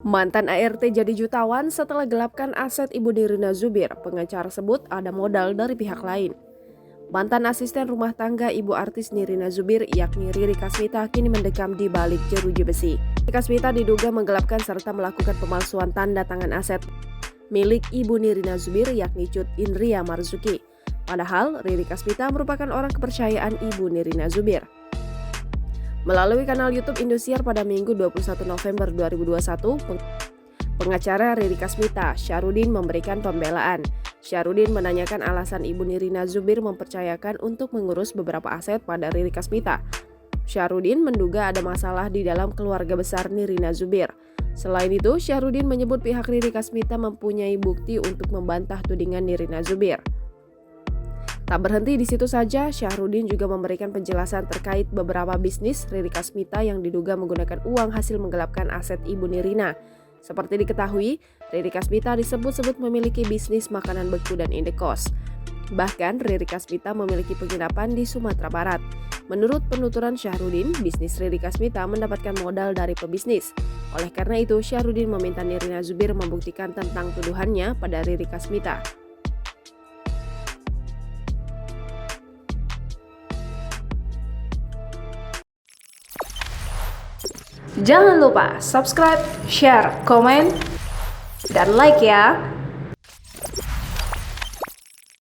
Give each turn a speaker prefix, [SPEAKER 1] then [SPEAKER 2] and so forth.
[SPEAKER 1] Mantan ART jadi jutawan setelah gelapkan aset Ibu Nirina Zubir. Pengacara sebut ada modal dari pihak lain. Mantan asisten rumah tangga ibu artis Nirina Zubir yakni Riri Kasmita kini mendekam di balik jeruji besi. Riri Kasmita diduga menggelapkan serta melakukan pemalsuan tanda tangan aset milik Ibu Nirina Zubir yakni Cut Indria Marzuki. Padahal Riri Kasmita merupakan orang kepercayaan Ibu Nirina Zubir. Melalui kanal YouTube Indosiar pada Minggu 21 November 2021, pengacara Riri Kasmita, Syarudin memberikan pembelaan. Syarudin menanyakan alasan Ibu Nirina Zubir mempercayakan untuk mengurus beberapa aset pada Riri Kasmita. Syarudin menduga ada masalah di dalam keluarga besar Nirina Zubir. Selain itu, Syarudin menyebut pihak Riri Kasmita mempunyai bukti untuk membantah tudingan Nirina Zubir. Tak berhenti di situ saja, Syarudin juga memberikan penjelasan terkait beberapa bisnis Riri Kasmita yang diduga menggunakan uang hasil menggelapkan aset Ibu Nirina. Seperti diketahui, Riri Kasmita disebut-sebut memiliki bisnis makanan beku dan indekos. Bahkan, Riri Kasmita memiliki penginapan di Sumatera Barat. Menurut penuturan Syarudin, bisnis Riri Kasmita mendapatkan modal dari pebisnis. Oleh karena itu, Syarudin meminta Nirina Zubir membuktikan tentang tuduhannya pada Riri Kasmita.
[SPEAKER 2] Jangan lupa subscribe, share, komen, dan like ya.